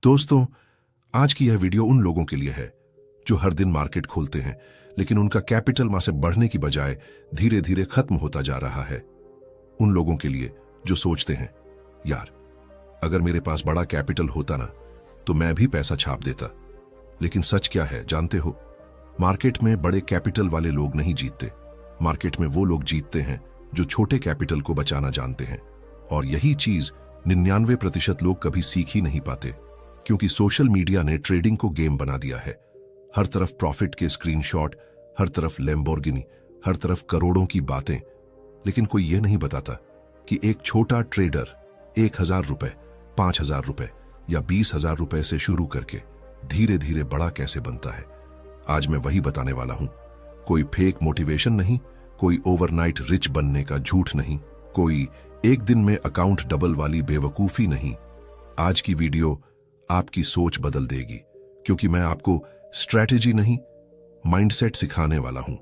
दोस्तों, आज की यह वीडियो उन लोगों के लिए है जो हर दिन मार्केट खोलते हैं लेकिन उनका कैपिटल वहां से बढ़ने की बजाय धीरे धीरे खत्म होता जा रहा है। उन लोगों के लिए जो सोचते हैं, यार अगर मेरे पास बड़ा कैपिटल होता ना तो मैं भी पैसा छाप देता। लेकिन सच क्या है जानते हो? मार्केट में बड़े कैपिटल वाले लोग नहीं जीतते। मार्केट में वो लोग जीतते हैं जो छोटे कैपिटल को बचाना जानते हैं। और यही चीज 99% लोग कभी सीख ही नहीं पाते, क्योंकि सोशल मीडिया ने ट्रेडिंग को गेम बना दिया है। हर तरफ प्रॉफिट के स्क्रीनशॉट, हर तरफ लैम्बोर्गिनी, हर तरफ करोड़ों की बातें। लेकिन कोई यह नहीं बताता कि एक छोटा ट्रेडर 1000 रुपए, 5000 रुपए या 20,000 रुपए से शुरू करके धीरे धीरे बड़ा कैसे बनता है। आज मैं वही बताने वाला हूं। कोई फेक मोटिवेशन नहीं, कोई ओवरनाइट रिच बनने का झूठ नहीं, कोई एक दिन में अकाउंट डबल वाली बेवकूफी नहीं। आज की वीडियो आपकी सोच बदल देगी, क्योंकि मैं आपको स्ट्रैटेजी नहीं, माइंडसेट सिखाने वाला हूं।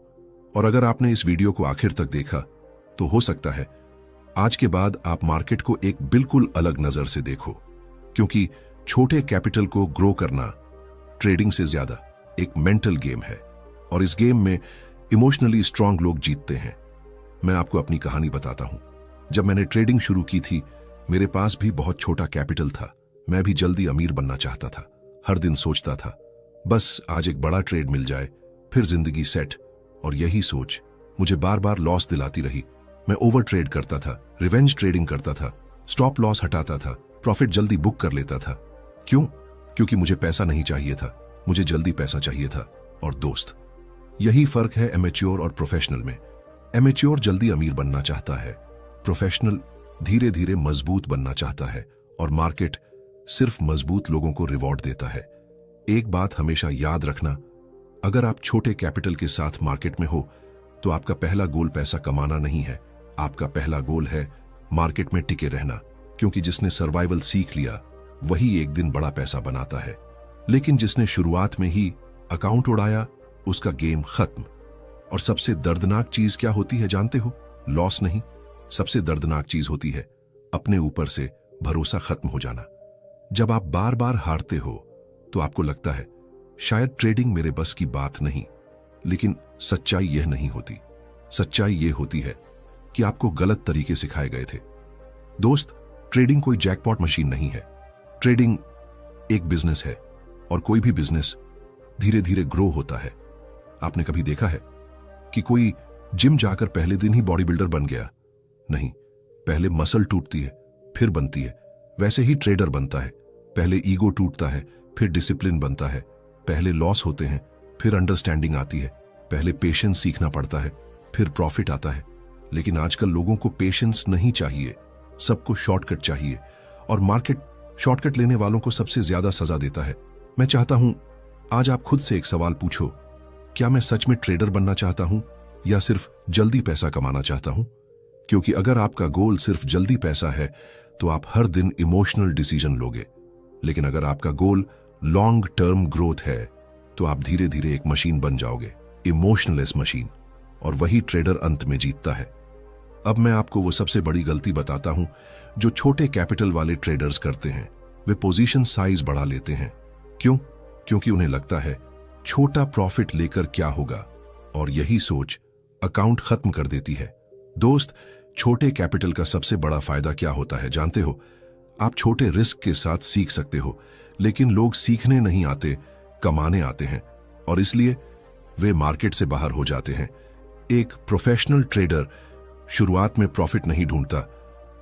और अगर आपने इस वीडियो को आखिर तक देखा तो हो सकता है आज के बाद आप मार्केट को एक बिल्कुल अलग नजर से देखो, क्योंकि छोटे कैपिटल को ग्रो करना ट्रेडिंग से ज्यादा एक मेंटल गेम है। और इस गेम में इमोशनली स्ट्रांग लोग जीतते हैं। मैं आपको अपनी कहानी बताता हूं। जब मैंने ट्रेडिंग शुरू की थी, मेरे पास भी बहुत छोटा कैपिटल था। मैं भी जल्दी अमीर बनना चाहता था। हर दिन सोचता था बस आज एक बड़ा ट्रेड मिल जाए, फिर जिंदगी सेट। और यही सोच मुझे बार बार लॉस दिलाती रही। मैं ओवर ट्रेड करता था, रिवेंज ट्रेडिंग करता था, स्टॉप लॉस हटाता था, प्रॉफिट जल्दी बुक कर लेता था। क्यों? क्योंकि मुझे पैसा नहीं चाहिए था, मुझे जल्दी पैसा चाहिए था। और दोस्त, यही फर्क है एमेच्योर और प्रोफेशनल में। एमेच्योर जल्दी अमीर बनना चाहता है, प्रोफेशनल धीरे धीरे मजबूत बनना चाहता है। और मार्केट सिर्फ मजबूत लोगों को रिवॉर्ड देता है। एक बात हमेशा याद रखना, अगर आप छोटे कैपिटल के साथ मार्केट में हो तो आपका पहला गोल पैसा कमाना नहीं है। आपका पहला गोल है मार्केट में टिके रहना, क्योंकि जिसने सर्वाइवल सीख लिया वही एक दिन बड़ा पैसा बनाता है। लेकिन जिसने शुरुआत में ही अकाउंट उड़ाया, उसका गेम खत्म। और सबसे दर्दनाक चीज क्या होती है जानते हो? लॉस नहीं, सबसे दर्दनाक चीज होती है अपने ऊपर से भरोसा खत्म हो जाना। जब आप बार बार हारते हो तो आपको लगता है शायद ट्रेडिंग मेरे बस की बात नहीं। लेकिन सच्चाई यह नहीं होती। सच्चाई यह होती है कि आपको गलत तरीके सिखाए गए थे। दोस्त, ट्रेडिंग कोई जैकपॉट मशीन नहीं है। ट्रेडिंग एक बिजनेस है, और कोई भी बिजनेस धीरे धीरे ग्रो होता है। आपने कभी देखा है कि कोई जिम जाकर पहले दिन ही बॉडी बिल्डर बन गया? नहीं, पहले मसल टूटती है फिर बनती है। वैसे ही ट्रेडर बनता है, पहले ईगो टूटता है फिर डिसिप्लिन बनता है। पहले लॉस होते हैं फिर अंडरस्टैंडिंग आती है। पहले पेशेंस सीखना पड़ता है फिर प्रॉफिट आता है। लेकिन आजकल लोगों को पेशेंस नहीं चाहिए, सबको शॉर्टकट चाहिए। और मार्केट शॉर्टकट लेने वालों को सबसे ज्यादा सजा देता है। मैं चाहता हूं आज आप खुद से एक सवाल पूछो, क्या मैं सच में ट्रेडर बनना चाहता हूं या सिर्फ जल्दी पैसा कमाना चाहता हूं? क्योंकि अगर आपका गोल सिर्फ जल्दी पैसा है तो आप हर दिन इमोशनल डिसीजन लोगे। लेकिन अगर आपका गोल लॉन्ग टर्म ग्रोथ है तो आप धीरे धीरे एक मशीन बन जाओगे, इमोशनलेस मशीन। और वही ट्रेडर अंत में जीतता है। अब मैं आपको वो सबसे बड़ी गलती बताता हूं जो छोटे कैपिटल वाले ट्रेडर्स करते हैं। वे पोजीशन साइज बढ़ा लेते हैं। क्यों? क्योंकि उन्हें लगता है छोटा प्रॉफिट लेकर क्या होगा, और यही सोच अकाउंट खत्म कर देती है। दोस्त, छोटे कैपिटल का सबसे बड़ा फायदा क्या होता है जानते हो? आप छोटे रिस्क के साथ सीख सकते हो, लेकिन लोग सीखने नहीं आते, कमाने आते हैं। और इसलिए वे मार्केट से बाहर हो जाते हैं। एक प्रोफेशनल ट्रेडर शुरुआत में प्रॉफिट नहीं ढूंढता,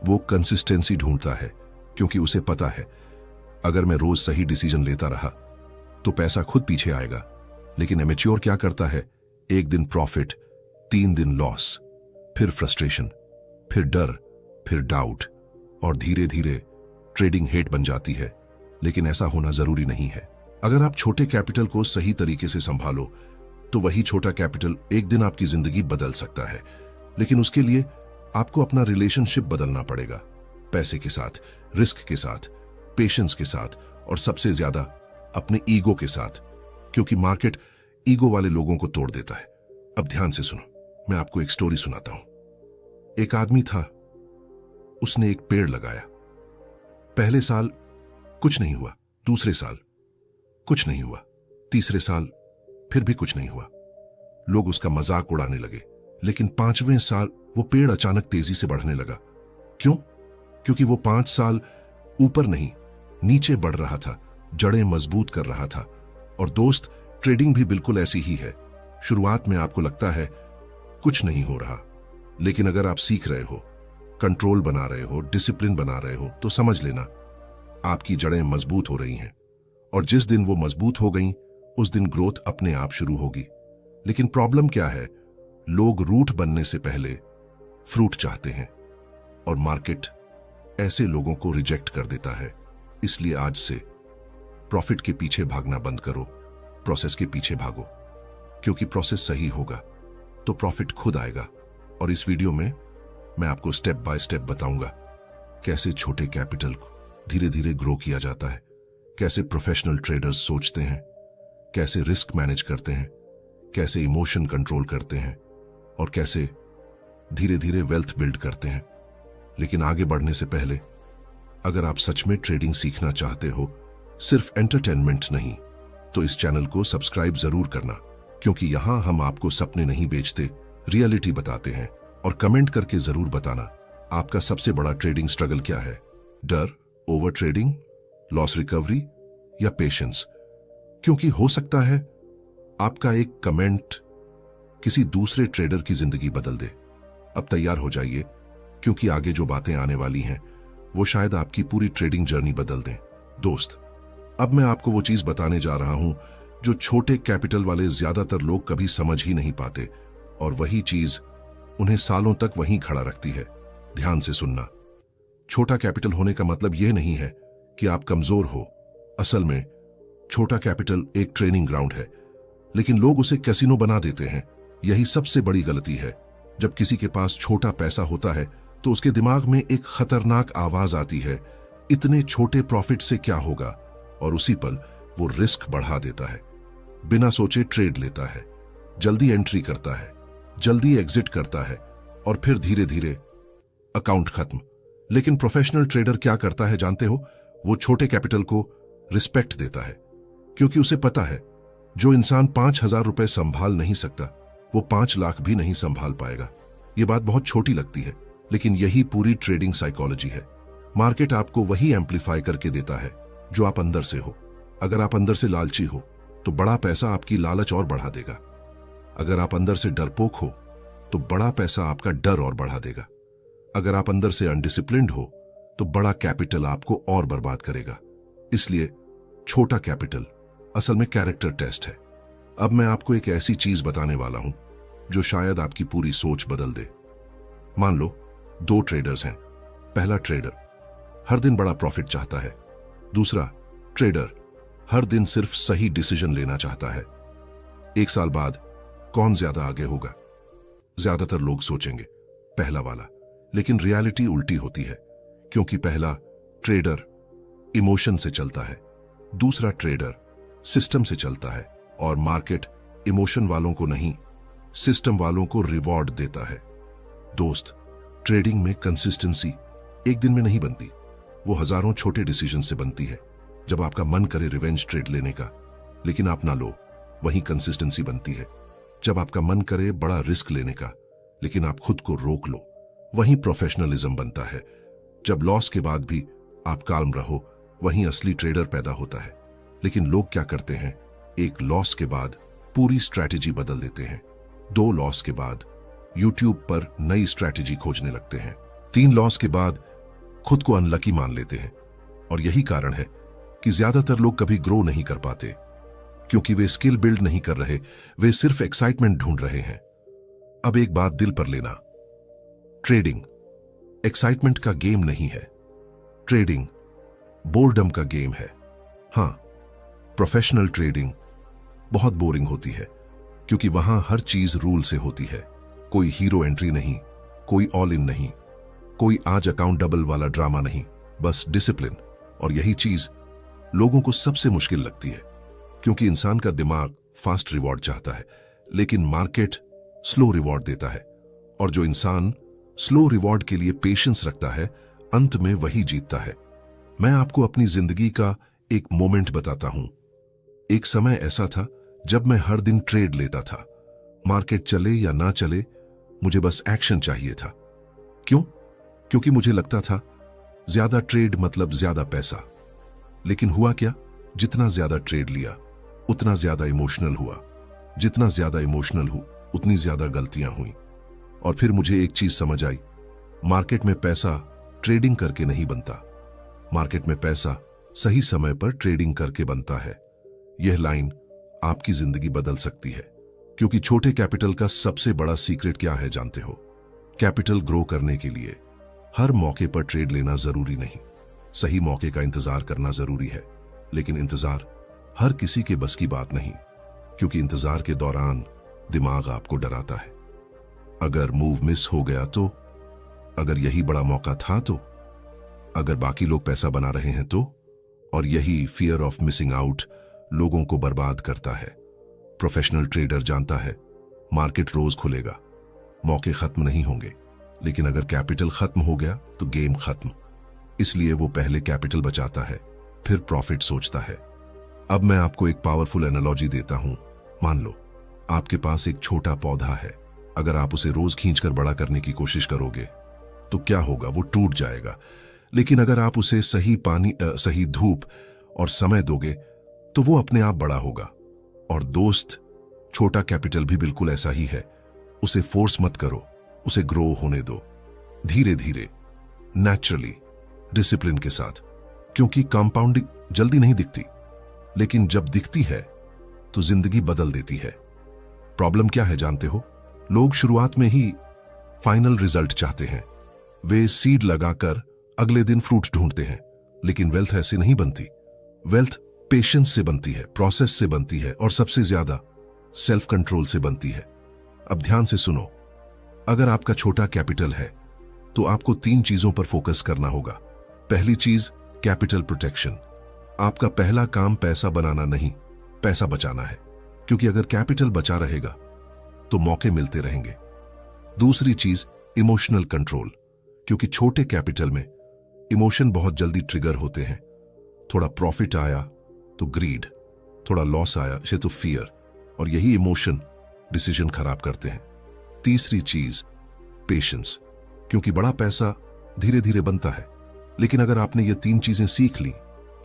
वो कंसिस्टेंसी ढूंढता है, क्योंकि उसे पता है अगर मैं रोज सही डिसीजन लेता रहा तो पैसा खुद पीछे आएगा। लेकिन एमेच्योर क्या करता है? एक दिन प्रॉफिट, 3 दिन लॉस, फिर फ्रस्ट्रेशन, फिर डर, फिर डाउट, और धीरे धीरे ट्रेडिंग हेट बन जाती है। लेकिन ऐसा होना जरूरी नहीं है। अगर आप छोटे कैपिटल को सही तरीके से संभालो तो वही छोटा कैपिटल एक दिन आपकी जिंदगी बदल सकता है। लेकिन उसके लिए आपको अपना रिलेशनशिप बदलना पड़ेगा, पैसे के साथ, रिस्क के साथ, पेशेंस के साथ, और सबसे ज्यादा अपने ईगो के साथ, क्योंकि मार्केट ईगो वाले लोगों को तोड़ देता है। अब ध्यान से सुनो, मैं आपको एक स्टोरी सुनाता हूं। एक आदमी था, उसने एक पेड़ लगाया। पहले साल कुछ नहीं हुआ, दूसरे साल कुछ नहीं हुआ, तीसरे साल फिर भी कुछ नहीं हुआ। लोग उसका मजाक उड़ाने लगे। लेकिन 5वें साल वो पेड़ अचानक तेजी से बढ़ने लगा। क्यों? क्योंकि वो 5 साल ऊपर नहीं नीचे बढ़ रहा था, जड़ें मजबूत कर रहा था। और दोस्त, ट्रेडिंग भी बिल्कुल ऐसी ही है। शुरुआत में आपको लगता है कुछ नहीं हो रहा, लेकिन अगर आप सीख रहे हो, कंट्रोल बना रहे हो, डिसिप्लिन बना रहे हो, तो समझ लेना आपकी जड़ें मजबूत हो रही हैं। और जिस दिन वो मजबूत हो गई, उस दिन ग्रोथ अपने आप शुरू होगी। लेकिन प्रॉब्लम क्या है? लोग रूट बनने से पहले फ्रूट चाहते हैं, और मार्केट ऐसे लोगों को रिजेक्ट कर देता है। इसलिए आज से प्रॉफिट के पीछे भागना बंद करो, प्रोसेस के पीछे भागो। क्योंकि प्रोसेस सही होगा तो प्रॉफिट खुद आएगा। और इस वीडियो में मैं आपको स्टेप बाय स्टेप बताऊंगा कैसे छोटे कैपिटल को धीरे धीरे ग्रो किया जाता है, कैसे प्रोफेशनल ट्रेडर्स सोचते हैं, कैसे रिस्क मैनेज करते हैं, कैसे इमोशन कंट्रोल करते हैं, और कैसे धीरे धीरे वेल्थ बिल्ड करते हैं। लेकिन आगे बढ़ने से पहले, अगर आप सच में ट्रेडिंग सीखना चाहते हो, सिर्फ एंटरटेनमेंट नहीं, तो इस चैनल को सब्सक्राइब जरूर करना, क्योंकि यहां हम आपको सपने नहीं बेचते, रियलिटी बताते हैं। और कमेंट करके जरूर बताना आपका सबसे बड़ा ट्रेडिंग स्ट्रगल क्या है। डर, ओवर ट्रेडिंग, लॉस रिकवरी या पेशेंस? क्योंकि हो सकता है आपका एक कमेंट किसी दूसरे ट्रेडर की जिंदगी बदल दे। अब तैयार हो जाइए, क्योंकि आगे जो बातें आने वाली हैं वो शायद आपकी पूरी ट्रेडिंग जर्नी बदल दें। दोस्त, अब मैं आपको वो चीज बताने जा रहा हूं जो छोटे कैपिटल वाले ज्यादातर लोग कभी समझ ही नहीं पाते, और वही चीज उन्हें सालों तक वहीं खड़ा रखती है। ध्यान से सुनना। छोटा कैपिटल होने का मतलब यह नहीं है कि आप कमजोर हो। असल में छोटा कैपिटल एक ट्रेनिंग ग्राउंड है, लेकिन लोग उसे कैसीनो बना देते हैं। यही सबसे बड़ी गलती है। जब किसी के पास छोटा पैसा होता है तो उसके दिमाग में एक खतरनाक आवाज आती है, इतने छोटे प्रॉफिट से क्या होगा, और उसी पल वो रिस्क बढ़ा देता है। बिना सोचे ट्रेड लेता है, जल्दी एंट्री करता है, जल्दी एग्जिट करता है, और फिर धीरे धीरे अकाउंट खत्म। लेकिन प्रोफेशनल ट्रेडर क्या करता है जानते हो? वो छोटे कैपिटल को रिस्पेक्ट देता है, क्योंकि उसे पता है जो इंसान 5,000 रुपए संभाल नहीं सकता, वो 5 लाख भी नहीं संभाल पाएगा। ये बात बहुत छोटी लगती है, लेकिन यही पूरी ट्रेडिंग साइकोलॉजी है। मार्केट आपको वही एम्पलीफाई करके देता है जो आप अंदर से हो। अगर आप अंदर से लालची हो तो बड़ा पैसा आपकी लालच और बढ़ा देगा। अगर आप अंदर से डरपोक हो तो बड़ा पैसा आपका डर और बढ़ा देगा। अगर आप अंदर से अनडिसिप्लिन्ड हो तो बड़ा कैपिटल आपको और बर्बाद करेगा। इसलिए छोटा कैपिटल असल में कैरेक्टर टेस्ट है। अब मैं आपको एक ऐसी चीज बताने वाला हूं जो शायद आपकी पूरी सोच बदल दे। मान लो 2 ट्रेडर्स हैं। पहला ट्रेडर हर दिन बड़ा प्रॉफिट चाहता है, दूसरा ट्रेडर हर दिन सिर्फ सही डिसीजन लेना चाहता है। 1 साल बाद कौन ज्यादा आगे होगा? ज्यादातर लोग सोचेंगे पहला वाला, लेकिन रियलिटी उल्टी होती है। क्योंकि पहला ट्रेडर इमोशन से चलता है, दूसरा ट्रेडर सिस्टम से चलता है, और मार्केट इमोशन वालों को नहीं, सिस्टम वालों को रिवॉर्ड देता है। दोस्त, ट्रेडिंग में कंसिस्टेंसी एक दिन में नहीं बनती, वो हजारों छोटे डिसीजन से बनती है। जब आपका मन करे रिवेंज ट्रेड लेने का, लेकिन आप ना लो, वहीं कंसिस्टेंसी बनती है। जब आपका मन करे बड़ा रिस्क लेने का, लेकिन आप खुद को रोक लो, वहीं प्रोफेशनलिज्म बनता है। जब लॉस के बाद भी आप काल्म रहो, वहीं असली ट्रेडर पैदा होता है। लेकिन लोग क्या करते हैं? एक लॉस के बाद पूरी स्ट्रैटेजी बदल देते हैं, 2 लॉस के बाद यूट्यूब पर नई स्ट्रैटेजी खोजने लगते हैं, 3 लॉस के बाद खुद को अनलकी मान लेते हैं। और यही कारण है कि ज्यादातर लोग कभी ग्रो नहीं कर पाते, क्योंकि वे स्किल बिल्ड नहीं कर रहे, वे सिर्फ एक्साइटमेंट ढूंढ रहे हैं। अब एक बात दिल पर लेना, ट्रेडिंग एक्साइटमेंट का गेम नहीं है, ट्रेडिंग बोर्डम का गेम है। हां, प्रोफेशनल ट्रेडिंग बहुत बोरिंग होती है, क्योंकि वहां हर चीज रूल से होती है। कोई हीरो एंट्री नहीं, कोई ऑल इन नहीं, कोई आज अकाउंट डबल वाला ड्रामा नहीं, बस डिसिप्लिन। और यही चीज लोगों को सबसे मुश्किल लगती है, क्योंकि इंसान का दिमाग फास्ट रिवॉर्ड चाहता है, लेकिन मार्केट स्लो रिवॉर्ड देता है। और जो इंसान स्लो रिवॉर्ड के लिए पेशेंस रखता है, अंत में वही जीतता है। मैं आपको अपनी जिंदगी का एक मोमेंट बताता हूं। एक समय ऐसा था जब मैं हर दिन ट्रेड लेता था। मार्केट चले या ना चले, मुझे बस एक्शन चाहिए था। क्यों? क्योंकि मुझे लगता था ज्यादा ट्रेड मतलब ज्यादा पैसा। लेकिन हुआ क्या? जितना ज्यादा ट्रेड लिया उतना ज्यादा इमोशनल हुआ, जितना ज्यादा इमोशनल हूं उतनी ज्यादा गलतियां हुई। और फिर मुझे एक चीज समझ आई, मार्केट में पैसा ट्रेडिंग करके नहीं बनता, मार्केट में पैसा सही समय पर ट्रेडिंग करके बनता है। यह लाइन आपकी जिंदगी बदल सकती है, क्योंकि छोटे कैपिटल का सबसे बड़ा सीक्रेट क्या है जानते हो? कैपिटल ग्रो करने के लिए हर मौके पर ट्रेड लेना जरूरी नहीं, सही मौके का इंतजार करना जरूरी है। लेकिन इंतजार हर किसी के बस की बात नहीं, क्योंकि इंतजार के दौरान दिमाग आपको डराता है। अगर मूव मिस हो गया तो, अगर यही बड़ा मौका था तो, अगर बाकी लोग पैसा बना रहे हैं तो, और यही फियर ऑफ मिसिंग आउट लोगों को बर्बाद करता है। प्रोफेशनल ट्रेडर जानता है मार्केट रोज खुलेगा, मौके खत्म नहीं होंगे, लेकिन अगर कैपिटल खत्म हो गया तो गेम खत्म। इसलिए वो पहले कैपिटल बचाता है, फिर प्रॉफिट सोचता है। अब मैं आपको एक पावरफुल एनालॉजी देता हूं। मान लो आपके पास एक छोटा पौधा है, अगर आप उसे रोज खींचकर बड़ा करने की कोशिश करोगे तो क्या होगा? वो टूट जाएगा। लेकिन अगर आप उसे सही पानी, सही धूप और समय दोगे तो वो अपने आप बड़ा होगा। और दोस्त, छोटा कैपिटल भी बिल्कुल ऐसा ही है। उसे फोर्स मत करो, उसे ग्रो होने दो, धीरे धीरे, नेचुरली, डिसिप्लिन के साथ। क्योंकि कंपाउंडिंग जल्दी नहीं दिखती, लेकिन जब दिखती है तो जिंदगी बदल देती है। प्रॉब्लम क्या है जानते हो? लोग शुरुआत में ही फाइनल रिजल्ट चाहते हैं। वे सीड लगाकर अगले दिन फ्रूट ढूंढते हैं। लेकिन वेल्थ ऐसे नहीं बनती। वेल्थ पेशेंस से बनती है, प्रोसेस से बनती है, और सबसे ज्यादा सेल्फ कंट्रोल से बनती है। अब ध्यान से सुनो, अगर आपका छोटा कैपिटल है तो आपको 3 चीजों पर फोकस करना होगा। पहली चीज, कैपिटल प्रोटेक्शन। आपका पहला काम पैसा बनाना नहीं, पैसा बचाना है, क्योंकि अगर कैपिटल बचा रहेगा तो मौके मिलते रहेंगे। दूसरी चीज, इमोशनल कंट्रोल, क्योंकि छोटे कैपिटल में इमोशन बहुत जल्दी ट्रिगर होते हैं। थोड़ा प्रॉफिट आया तो ग्रीड, थोड़ा लॉस आया से तो फियर, और यही इमोशन डिसीजन खराब करते हैं। तीसरी चीज, पेशेंस, क्योंकि बड़ा पैसा धीरे धीरे बनता है। लेकिन अगर आपने ये 3 चीजें सीख ली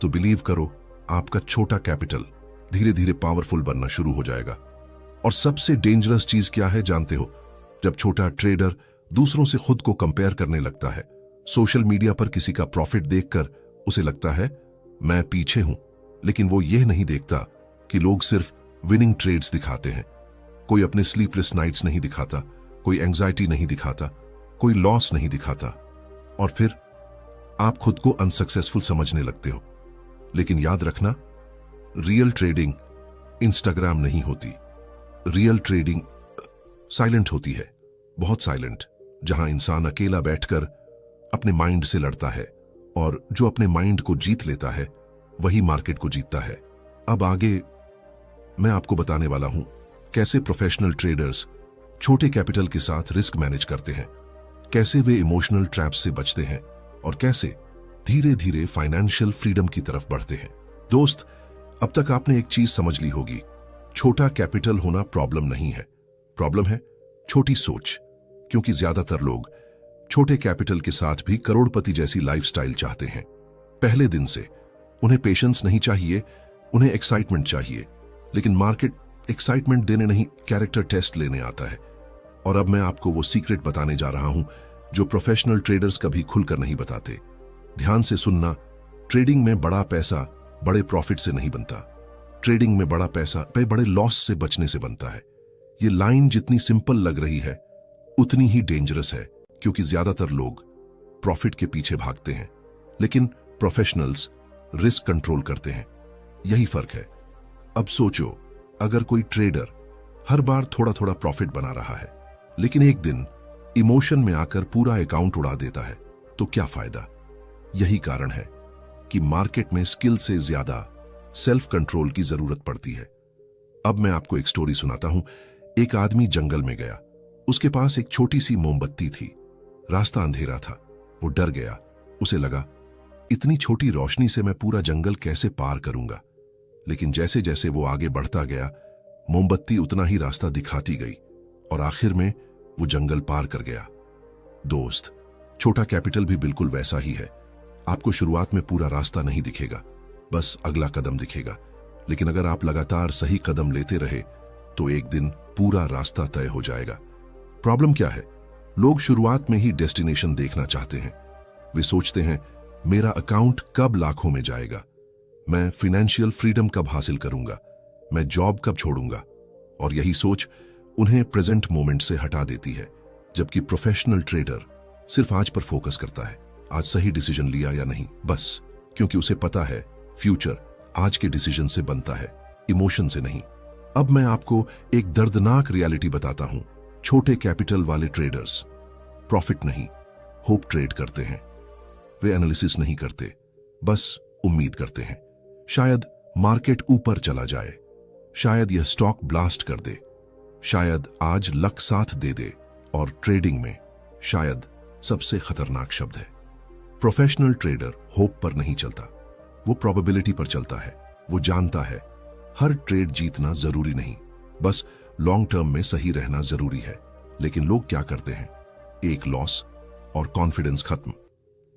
तो बिलीव करो, आपका छोटा कैपिटल धीरे धीरे पावरफुल बनना शुरू हो जाएगा। और सबसे डेंजरस चीज क्या है जानते हो? जब छोटा ट्रेडर दूसरों से खुद को कंपेयर करने लगता है। सोशल मीडिया पर किसी का प्रॉफिट देखकर उसे लगता है मैं पीछे हूं, लेकिन वो यह नहीं देखता कि लोग सिर्फ विनिंग ट्रेड्स दिखाते हैं। कोई अपने स्लीपलेस नाइट्स नहीं दिखाता, कोई एंजाइटी नहीं दिखाता, कोई लॉस नहीं दिखाता। और फिर आप खुद को अनसक्सेसफुल समझने लगते हो। लेकिन याद रखना, रियल ट्रेडिंग इंस्टाग्राम नहीं होती। रियल ट्रेडिंग साइलेंट होती है, बहुत साइलेंट, जहां इंसान अकेला बैठकर अपने माइंड से लड़ता है, और जो अपने माइंड को जीत लेता है वही मार्केट को जीतता है। अब आगे मैं आपको बताने वाला हूं कैसे प्रोफेशनल ट्रेडर्स छोटे कैपिटल के साथ रिस्क मैनेज करते हैं, कैसे वे इमोशनल ट्रैप्स से बचते हैं, और कैसे धीरे धीरे फाइनेंशियल फ्रीडम की तरफ बढ़ते हैं। दोस्त, अब तक आपने एक चीज समझ ली होगी, छोटा कैपिटल होना प्रॉब्लम नहीं है, प्रॉब्लम है छोटी सोच। क्योंकि ज्यादातर लोग छोटे कैपिटल के साथ भी करोड़पति जैसी लाइफस्टाइल चाहते हैं। पहले दिन से उन्हें पेशेंस नहीं चाहिए, उन्हें एक्साइटमेंट चाहिए। लेकिन मार्केट एक्साइटमेंट देने नहीं, कैरेक्टर टेस्ट लेने आता है। और अब मैं आपको वो सीक्रेट बताने जा रहा हूं जो प्रोफेशनल ट्रेडर्स कभी खुलकर नहीं बताते। ध्यान से सुनना, ट्रेडिंग में बड़ा पैसा बड़े प्रॉफिट से नहीं बनता, ट्रेडिंग में बड़ा पैसा बड़े लॉस से बचने से बनता है। ये लाइन जितनी सिंपल लग रही है उतनी ही डेंजरस है, क्योंकि ज्यादातर लोग प्रॉफिट के पीछे भागते हैं, लेकिन प्रोफेशनल्स रिस्क कंट्रोल करते हैं। यही फर्क है। अब सोचो, अगर कोई ट्रेडर हर बार थोड़ा थोड़ा प्रॉफिट बना रहा है, लेकिन एक दिन इमोशन में आकर पूरा अकाउंट उड़ा देता है, तो क्या फायदा? यही कारण है कि मार्केट में स्किल से ज्यादा सेल्फ कंट्रोल की जरूरत पड़ती है। अब मैं आपको एक स्टोरी सुनाता हूं। एक आदमी जंगल में गया, उसके पास एक छोटी सी मोमबत्ती थी। रास्ता अंधेरा था, वो डर गया। उसे लगा इतनी छोटी रोशनी से मैं पूरा जंगल कैसे पार करूंगा। लेकिन जैसे जैसे वो आगे बढ़ता गया, मोमबत्ती उतना ही रास्ता दिखाती गई और आखिर में वो जंगल पार कर गया। दोस्त, छोटा कैपिटल भी बिल्कुल वैसा ही है। आपको शुरुआत में पूरा रास्ता नहीं दिखेगा, बस अगला कदम दिखेगा। लेकिन अगर आप लगातार सही कदम लेते रहे तो एक दिन पूरा रास्ता तय हो जाएगा। प्रॉब्लम क्या है? लोग शुरुआत में ही डेस्टिनेशन देखना चाहते हैं। वे सोचते हैं, मेरा अकाउंट कब लाखों में जाएगा, मैं फाइनेंशियल फ्रीडम कब हासिल करूंगा, मैं जॉब कब छोड़ूंगा। और यही सोच उन्हें प्रेजेंट मोमेंट से हटा देती है। जबकि प्रोफेशनल ट्रेडर सिर्फ आज पर फोकस करता है, आज सही डिसीजन लिया या नहीं, बस। क्योंकि उसे पता है फ्यूचर आज के डिसीजन से बनता है, इमोशन से नहीं। अब मैं आपको एक दर्दनाक रियलिटी बताता हूं। छोटे कैपिटल वाले ट्रेडर्स प्रॉफिट नहीं, होप ट्रेड करते हैं। वे एनालिसिस नहीं करते, बस उम्मीद करते हैं। शायद मार्केट ऊपर चला जाए, शायद यह स्टॉक ब्लास्ट कर दे, शायद आज लक साथ दे दे। और ट्रेडिंग में शायद सबसे खतरनाक शब्द है, प्रोफेशनल ट्रेडर होप पर नहीं चलता, वो प्रोबेबिलिटी पर चलता है। वो जानता है हर ट्रेड जीतना जरूरी नहीं, बस लॉन्ग टर्म में सही रहना जरूरी है। लेकिन लोग क्या करते हैं? एक लॉस और कॉन्फिडेंस खत्म,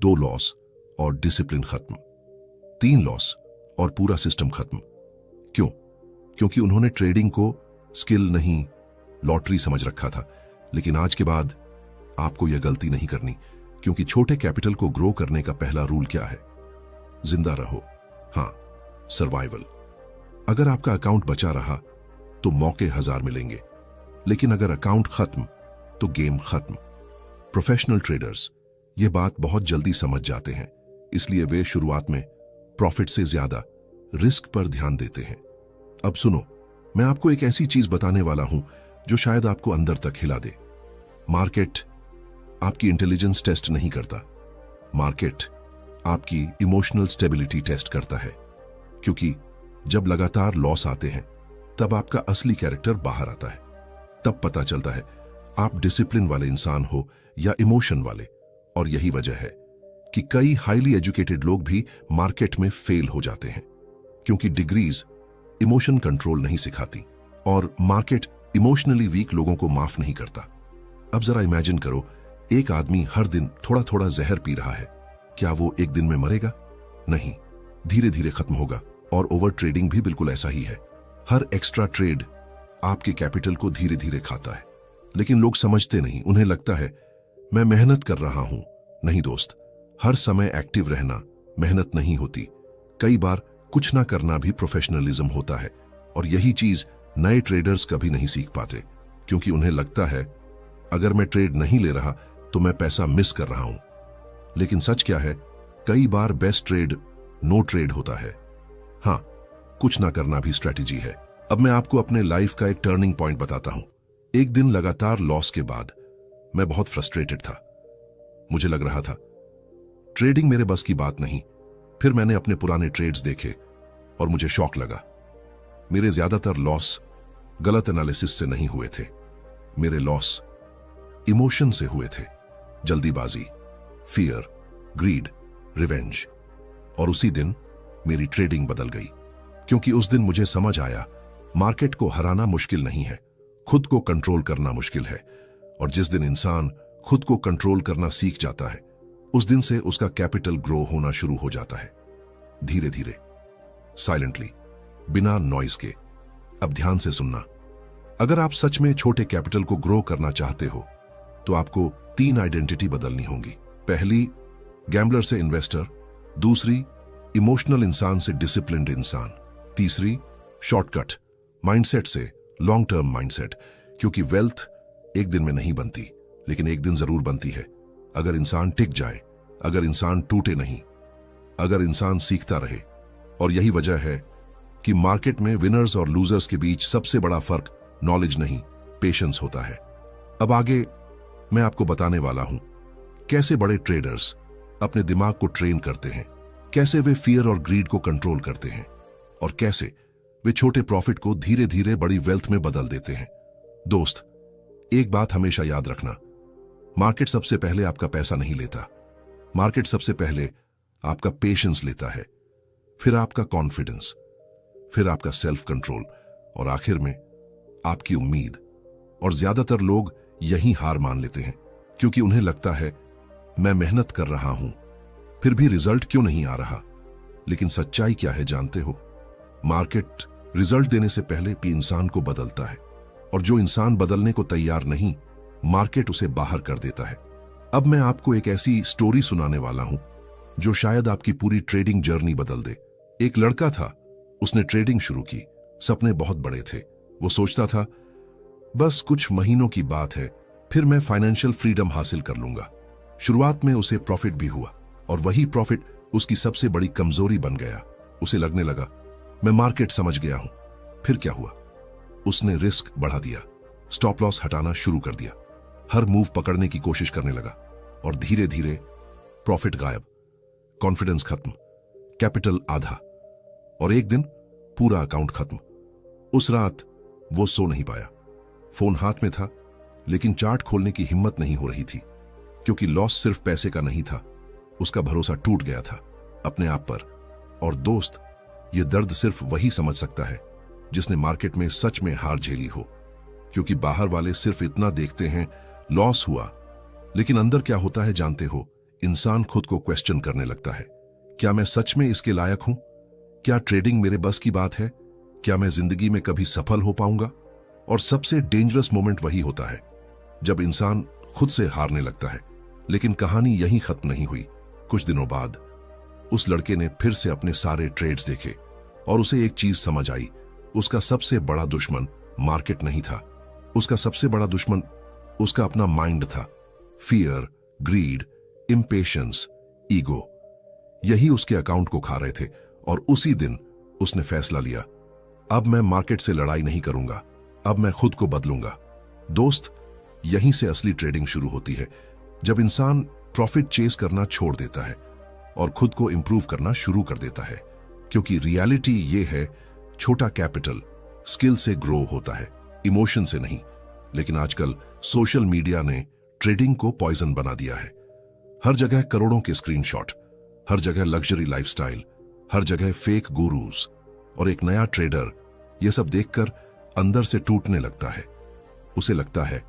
2 लॉस और डिसिप्लिन खत्म, 3 लॉस और पूरा सिस्टम खत्म। क्यों? क्योंकि उन्होंने ट्रेडिंग को स्किल नहीं, लॉटरी समझ रखा था। लेकिन आज के बाद आपको यह गलती नहीं करनी, क्योंकि छोटे कैपिटल को ग्रो करने का पहला रूल क्या है? जिंदा रहो। हां, सर्वाइवल। अगर आपका अकाउंट बचा रहा तो मौके 1000 मिलेंगे, लेकिन अगर अकाउंट खत्म तो गेम खत्म। प्रोफेशनल ट्रेडर्स यह बात बहुत जल्दी समझ जाते हैं, इसलिए वे शुरुआत में प्रॉफिट से ज्यादा रिस्क पर ध्यान देते हैं। अब सुनो, मैं आपको एक ऐसी चीज बताने वाला हूं जो शायद आपको अंदर तक हिला दे। मार्केट आपकी इंटेलिजेंस टेस्ट नहीं करता, मार्केट आपकी इमोशनल स्टेबिलिटी टेस्ट करता है। क्योंकि जब लगातार लॉस आते हैं तब आपका असली कैरेक्टर बाहर आता है। तब पता चलता है आप डिसिप्लिन वाले इंसान हो या इमोशन वाले। और यही वजह है कि कई हाईली एजुकेटेड लोग भी मार्केट में फेल हो जाते हैं, क्योंकि डिग्रीज इमोशन कंट्रोल नहीं सिखाती और मार्केट इमोशनली वीक लोगों को माफ नहीं करता। अब जरा इमेजिन करो, एक आदमी हर दिन थोड़ा थोड़ा जहर पी रहा है। क्या वो एक दिन में मरेगा? नहीं, धीरे धीरे खत्म होगा। और ओवर ट्रेडिंग भी बिल्कुल ऐसा ही है। हर एक्स्ट्रा ट्रेड आपके कैपिटल को धीरे धीरे खाता है। लेकिन लोग समझते नहीं, उन्हें लगता है मैं मेहनत कर रहा हूं। नहीं दोस्त, हर समय एक्टिव रहना मेहनत नहीं होती। कई बार कुछ ना करना भी प्रोफेशनलिज्म होता है। और यही चीज नए ट्रेडर्स कभी नहीं सीख पाते, क्योंकि उन्हें लगता है अगर मैं ट्रेड नहीं ले रहा तो मैं पैसा मिस कर रहा हूं। लेकिन सच क्या है? कई बार बेस्ट ट्रेड नो ट्रेड होता है। हां, कुछ ना करना भी स्ट्रेटेजी है। अब मैं आपको अपने लाइफ का एक टर्निंग पॉइंट बताता हूं। एक दिन लगातार लॉस के बाद मैं बहुत फ्रस्ट्रेटेड था। मुझे लग रहा था ट्रेडिंग मेरे बस की बात नहीं। फिर मैंने अपने पुराने ट्रेड्स देखे और मुझे शॉक लगा। मेरे ज्यादातर लॉस गलत एनालिसिस से नहीं हुए थे, मेरे लॉस इमोशन से हुए थे। जल्दीबाजी, फियर, ग्रीड, रिवेंज। और उसी दिन मेरी ट्रेडिंग बदल गई, क्योंकि उस दिन मुझे समझ आया मार्केट को हराना मुश्किल नहीं है, खुद को कंट्रोल करना मुश्किल है। और जिस दिन इंसान खुद को कंट्रोल करना सीख जाता है, उस दिन से उसका कैपिटल ग्रो होना शुरू हो जाता है, धीरे धीरे, साइलेंटली, बिना नॉइज के। अब ध्यान से सुनना, अगर आप सच में छोटे कैपिटल को ग्रो करना चाहते हो तो आपको 3 आइडेंटिटी बदलनी होंगी। पहली, गैम्बलर से इन्वेस्टर। दूसरी, इमोशनल इंसान से डिसिप्लिन्ड इंसान। तीसरी, शॉर्टकट माइंडसेट से लॉन्ग टर्म माइंडसेट। क्योंकि वेल्थ एक दिन में नहीं बनती, लेकिन एक दिन जरूर बनती है, अगर इंसान टिक जाए, अगर इंसान टूटे नहीं, अगर इंसान सीखता रहे। और यही वजह है कि मार्केट में विनर्स और लूजर्स के बीच सबसे बड़ा फर्क नॉलेज नहीं, पेशेंस होता है। अब आगे मैं आपको बताने वाला हूं कैसे बड़े ट्रेडर्स अपने दिमाग को ट्रेन करते हैं, कैसे वे फियर और ग्रीड को कंट्रोल करते हैं, और कैसे वे छोटे प्रॉफिट को धीरे धीरे बड़ी वेल्थ में बदल देते हैं। दोस्त, एक बात हमेशा याद रखना, मार्केट सबसे पहले आपका पैसा नहीं लेता, मार्केट सबसे पहले आपका पेशेंस लेता है, फिर आपका कॉन्फिडेंस, फिर आपका सेल्फ कंट्रोल और आखिर में आपकी उम्मीद। और ज्यादातर लोग यही हार मान लेते हैं क्योंकि उन्हें लगता है मैं मेहनत कर रहा हूं फिर भी रिजल्ट क्यों नहीं आ रहा। लेकिन सच्चाई क्या है जानते हो? मार्केट रिजल्ट देने से पहले भी इंसान को बदलता है, और जो इंसान बदलने को तैयार नहीं, मार्केट उसे बाहर कर देता है। अब मैं आपको एक ऐसी स्टोरी सुनाने वाला हूं जो शायद आपकी पूरी ट्रेडिंग जर्नी बदल दे। एक लड़का था, उसने ट्रेडिंग शुरू की। सपने बहुत बड़े थे। वो सोचता था बस कुछ महीनों की बात है, फिर मैं फाइनेंशियल फ्रीडम हासिल कर लूंगा। शुरुआत में उसे प्रॉफिट भी हुआ, और वही प्रॉफिट उसकी सबसे बड़ी कमजोरी बन गया। उसे लगने लगा मैं मार्केट समझ गया हूं। फिर क्या हुआ? उसने रिस्क बढ़ा दिया, स्टॉप लॉस हटाना शुरू कर दिया, हर मूव पकड़ने की कोशिश करने लगा, और धीरे धीरे प्रॉफिट गायब, कॉन्फिडेंस खत्म, कैपिटल आधा, और एक दिन पूरा अकाउंट खत्म। उस रात वो सो नहीं पाया। फोन हाथ में था, लेकिन चार्ट खोलने की हिम्मत नहीं हो रही थी, क्योंकि लॉस सिर्फ पैसे का नहीं था, उसका भरोसा टूट गया था अपने आप पर। और दोस्त, ये दर्द सिर्फ वही समझ सकता है जिसने मार्केट में सच में हार झेली हो, क्योंकि बाहर वाले सिर्फ इतना देखते हैं लॉस हुआ, लेकिन अंदर क्या होता है जानते हो? इंसान खुद को क्वेश्चन करने लगता है, क्या मैं सच में इसके लायक हूं? क्या ट्रेडिंग मेरे बस की बात है? क्या मैं जिंदगी में कभी सफल हो पाऊंगा? और सबसे डेंजरस मोमेंट वही होता है जब इंसान खुद से हारने लगता है। लेकिन कहानी यहीं खत्म नहीं हुई। कुछ दिनों बाद उस लड़के ने फिर से अपने सारे ट्रेड्स देखे, और उसे एक चीज समझ आई, उसका सबसे बड़ा दुश्मन मार्केट नहीं था, उसका सबसे बड़ा दुश्मन उसका अपना माइंड था। फियर, ग्रीड, इम्पेशंस, ईगो, यही उसके अकाउंट को खा रहे थे। और उसी दिन उसने फैसला लिया, अब मैं मार्केट से लड़ाई नहीं करूंगा, अब मैं खुद को बदलूंगा। दोस्त, यहीं से असली ट्रेडिंग शुरू होती है, जब इंसान प्रॉफिट चेस करना छोड़ देता है और खुद को इंप्रूव करना शुरू कर देता है। क्योंकि रियलिटी ये है, छोटा कैपिटल स्किल से ग्रो होता है, इमोशन से नहीं। लेकिन आजकल सोशल मीडिया ने ट्रेडिंग को पॉइजन बना दिया है। हर जगह करोड़ों के स्क्रीनशॉट, हर जगह लग्जरी लाइफस्टाइल, हर जगह फेक गुरुज, और एक नया ट्रेडर यह सब देखकर अंदर से टूटने लगता है। उसे लगता है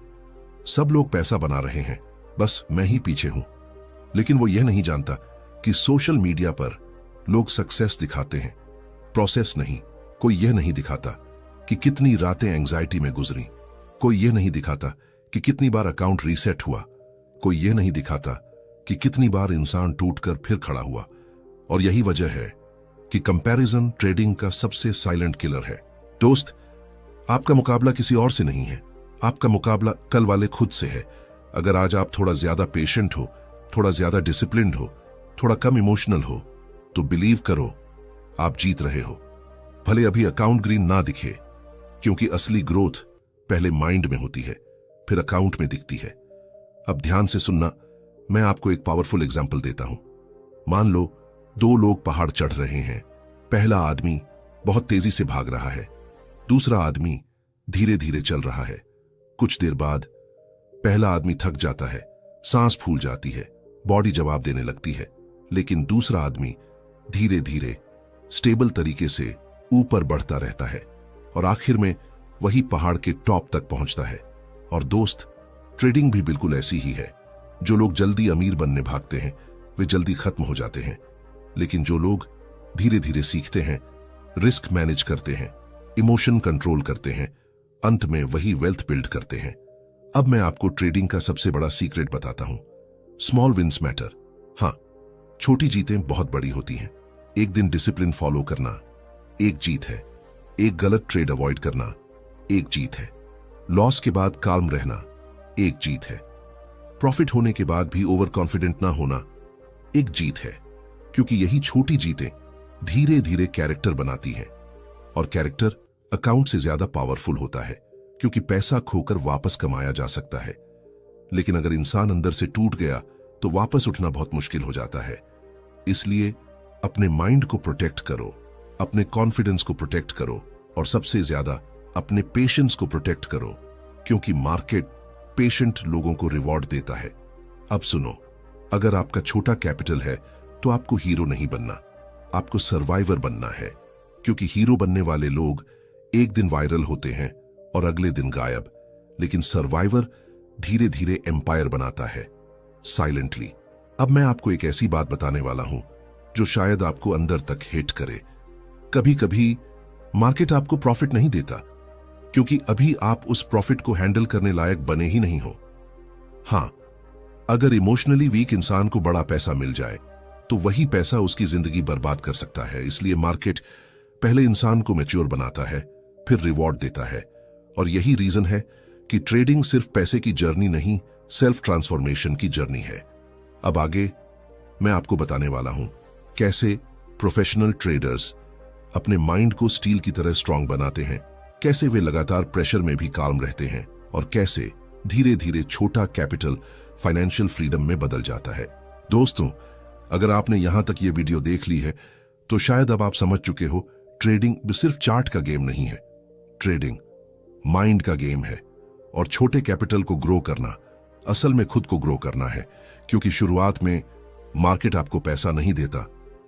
सब लोग पैसा बना रहे हैं, बस मैं ही पीछे हूं। लेकिन वो यह नहीं जानता कि सोशल मीडिया पर लोग सक्सेस दिखाते हैं, प्रोसेस नहीं। कोई यह नहीं दिखाता कि कितनी रातें एंजाइटी में गुजरी, कोई यह नहीं दिखाता कि कितनी बार अकाउंट रीसेट हुआ, कोई यह नहीं दिखाता कि कितनी बार इंसान टूटकर फिर खड़ा हुआ। और यही वजह है कि कंपैरिजन ट्रेडिंग का सबसे साइलेंट किलर है। दोस्त, आपका मुकाबला किसी और से नहीं है, आपका मुकाबला कल वाले खुद से है। अगर आज आप थोड़ा ज्यादा पेशेंट हो, थोड़ा ज्यादा डिसिप्लिन्ड हो, थोड़ा कम इमोशनल हो, तो बिलीव करो आप जीत रहे हो। भले अभी अकाउंट ग्रीन ना दिखे, क्योंकि असली ग्रोथ पहले माइंड में होती है, फिर अकाउंट में दिखती है। अब ध्यान से सुनना, मैं आपको एक पावरफुल एग्जाम्पल देता हूं। मान लो दो लोग पहाड़ चढ़ रहे हैं। पहला आदमी बहुत तेजी से भाग रहा है, दूसरा आदमी धीरे धीरे चल रहा है। कुछ देर बाद पहला आदमी थक जाता है, सांस फूल जाती है, बॉडी जवाब देने लगती है। लेकिन दूसरा आदमी धीरे धीरे स्टेबल तरीके से ऊपर बढ़ता रहता है, और आखिर में वही पहाड़ के टॉप तक पहुंचता है। और दोस्त, ट्रेडिंग भी बिल्कुल ऐसी ही है। जो लोग जल्दी अमीर बनने भागते हैं वे जल्दी खत्म हो जाते हैं, लेकिन जो लोग धीरे धीरे सीखते हैं, रिस्क मैनेज करते हैं, इमोशन कंट्रोल करते हैं, अंत में वही वेल्थ बिल्ड करते हैं। अब मैं आपको ट्रेडिंग का सबसे बड़ा सीक्रेट बताता हूं। Small wins matter. हां, छोटी जीतें बहुत बड़ी होती हैं। एक दिन डिसिप्लिन फॉलो करना एक जीत है, एक गलत ट्रेड अवॉइड करना एक जीत है, लॉस के बाद काम रहना एक जीत है, प्रॉफिट होने के बाद भी ओवर कॉन्फिडेंट ना होना एक जीत है। क्योंकि यही छोटी जीतें धीरे धीरे कैरेक्टर बनाती हैं, और कैरेक्टर अकाउंट से ज्यादा पावरफुल होता है, क्योंकि पैसा खोकर वापस कमाया जा सकता है, लेकिन अगर इंसान अंदर से टूट गया तो वापस उठना बहुत मुश्किल हो जाता है। इसलिए अपने माइंड को प्रोटेक्ट करो, अपने कॉन्फिडेंस को प्रोटेक्ट करो, और सबसे ज्यादा अपने पेशेंस को प्रोटेक्ट करो, क्योंकि मार्केट पेशेंट लोगों को रिवॉर्ड देता है। अब सुनो, अगर आपका छोटा कैपिटल है तो आपको हीरो नहीं बनना, आपको सर्वाइवर बनना है। क्योंकि हीरो बनने वाले लोग एक दिन वायरल होते हैं और अगले दिन गायब, लेकिन सर्वाइवर धीरे धीरे एम्पायर बनाता है, साइलेंटली। अब मैं आपको एक ऐसी बात बताने वाला हूं जो शायद आपको अंदर तक हिट करे। कभी कभी मार्केट आपको प्रॉफिट नहीं देता क्योंकि अभी आप उस प्रॉफिट को हैंडल करने लायक बने ही नहीं हो। हां, अगर इमोशनली वीक इंसान को बड़ा पैसा मिल जाए तो वही पैसा उसकी जिंदगी बर्बाद कर सकता है। इसलिए मार्केट पहले इंसान को मैच्योर बनाता है, फिर रिवॉर्ड देता है। और यही रीजन है कि ट्रेडिंग सिर्फ पैसे की जर्नी नहीं, सेल्फ ट्रांसफॉर्मेशन की जर्नी है। अब आगे मैं आपको बताने वाला हूं कैसे प्रोफेशनल ट्रेडर्स अपने माइंड को स्टील की तरह स्ट्रांग बनाते हैं, कैसे वे लगातार प्रेशर में भी काम रहते हैं और कैसे धीरे धीरे छोटा कैपिटल फाइनेंशियल फ्रीडम में बदल जाता है। दोस्तों, अगर आपने यहां तक ये वीडियो देख ली है तो शायद अब आप समझ चुके हो, ट्रेडिंग सिर्फ चार्ट का गेम नहीं है, ट्रेडिंग माइंड का गेम है। और छोटे कैपिटल को ग्रो करना असल में खुद को ग्रो करना है। क्योंकि शुरुआत में मार्केट आपको पैसा नहीं देता,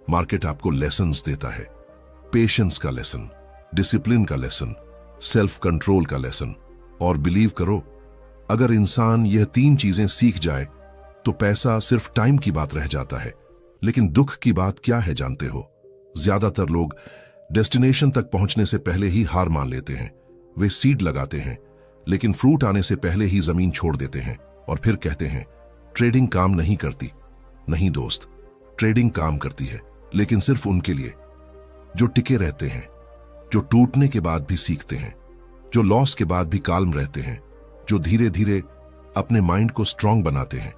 मार्केट आपको लेसन्स देता है। पेशेंस का लेसन, डिसिप्लिन का लेसन, सेल्फ कंट्रोल का लेसन। और बिलीव करो, अगर इंसान यह 3 चीजें सीख जाए तो पैसा सिर्फ टाइम की बात रह जाता है। लेकिन दुख की बात क्या है जानते हो? ज्यादातर लोग डेस्टिनेशन तक पहुंचने से पहले ही हार मान लेते हैं। वे सीड लगाते हैं लेकिन फ्रूट आने से पहले ही जमीन छोड़ देते हैं और फिर कहते हैं ट्रेडिंग काम नहीं करती। नहीं दोस्त, ट्रेडिंग काम करती है, लेकिन सिर्फ उनके लिए जो टिके रहते हैं, जो टूटने के बाद भी सीखते हैं, जो लॉस के बाद भी काल्म रहते हैं, जो धीरे धीरे अपने माइंड को स्ट्रांग बनाते हैं।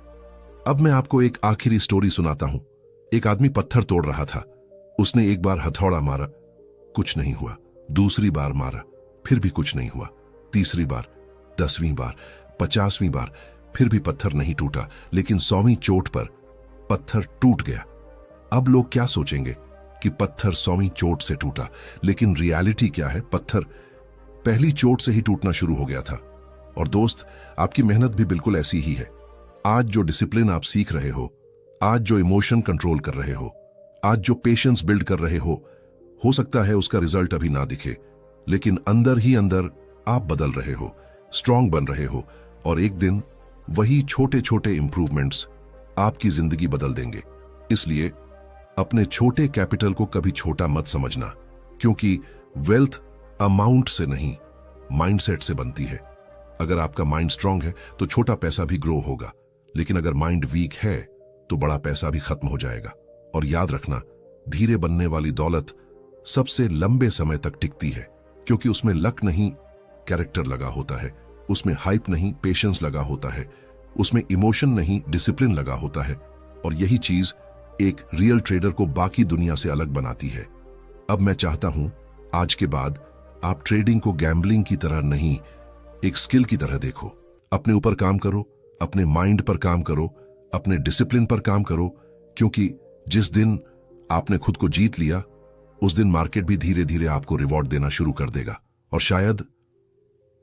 अब मैं आपको एक आखिरी स्टोरी सुनाता हूं। एक आदमी पत्थर तोड़ रहा था। उसने एक बार हथौड़ा मारा, कुछ नहीं हुआ। दूसरी बार मारा, फिर भी कुछ नहीं हुआ। तीसरी बार, 10वीं बार, 50वीं बार, फिर भी पत्थर नहीं टूटा। लेकिन 100वीं चोट पर पत्थर टूट गया। अब लोग क्या सोचेंगे कि पत्थर 100वीं चोट से टूटा, लेकिन रियलिटी क्या है? पत्थर पहली चोट से ही टूटना शुरू हो गया था। और दोस्त, आपकी मेहनत भी बिल्कुल ऐसी ही है। आज जो डिसिप्लिन आप सीख रहे हो, आज जो इमोशन कंट्रोल कर रहे हो, आज जो पेशेंस बिल्ड कर रहे हो सकता है उसका रिजल्ट अभी ना दिखे, लेकिन अंदर ही अंदर आप बदल रहे हो, स्ट्रांग बन रहे हो। और एक दिन वही छोटे छोटे इंप्रूवमेंट्स आपकी जिंदगी बदल देंगे। इसलिए अपने छोटे कैपिटल को कभी छोटा मत समझना, क्योंकि वेल्थ अमाउंट से नहीं, माइंडसेट से बनती है। अगर आपका माइंड स्ट्रांग है तो छोटा पैसा भी ग्रो होगा, लेकिन अगर माइंड वीक है तो बड़ा पैसा भी खत्म हो जाएगा। और याद रखना, धीरे बनने वाली दौलत सबसे लंबे समय तक टिकती है, क्योंकि उसमें लक नहीं, कैरेक्टर लगा होता है। उसमें हाइप नहीं, पेशेंस लगा होता है। उसमें इमोशन नहीं, डिसिप्लिन लगा होता है। और यही चीज एक रियल ट्रेडर को बाकी दुनिया से अलग बनाती है। अब मैं चाहता हूं आज के बाद आप ट्रेडिंग को गैम्बलिंग की तरह नहीं, एक स्किल की तरह देखो। अपने ऊपर काम करो, अपने माइंड पर काम करो, अपने डिसिप्लिन पर काम करो। क्योंकि जिस दिन आपने खुद को जीत लिया, उस दिन मार्केट भी धीरे धीरे आपको रिवॉर्ड देना शुरू कर देगा। और शायद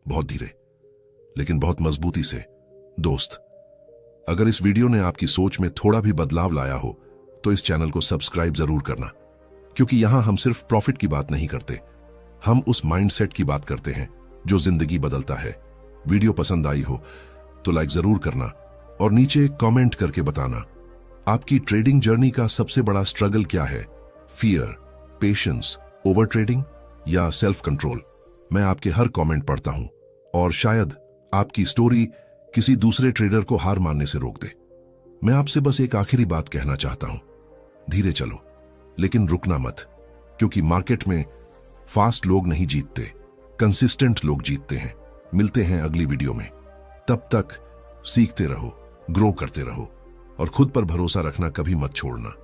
बहुत धीरे, लेकिन बहुत मजबूती से। दोस्त, अगर इस वीडियो ने आपकी सोच में थोड़ा भी बदलाव लाया हो तो इस चैनल को सब्सक्राइब जरूर करना, क्योंकि यहां हम सिर्फ प्रॉफिट की बात नहीं करते, हम उस माइंडसेट की बात करते हैं जो जिंदगी बदलता है। वीडियो पसंद आई हो तो लाइक जरूर करना और नीचे कमेंट करके बताना आपकी ट्रेडिंग जर्नी का सबसे बड़ा स्ट्रगल क्या है? फियर, पेशेंस, ओवर ट्रेडिंग या सेल्फ कंट्रोल? मैं आपके हर कमेंट पढ़ता हूं और शायद आपकी स्टोरी किसी दूसरे ट्रेडर को हार मानने से रोक दे। मैं आपसे बस एक आखिरी बात कहना चाहता हूं, धीरे चलो, लेकिन रुकना मत, क्योंकि मार्केट में फास्ट लोग नहीं जीतते, कंसिस्टेंट लोग जीतते हैं। मिलते हैं अगली वीडियो में। तब तक सीखते रहो, ग्रो करते रहो और खुद पर भरोसा रखना कभी मत छोड़ना।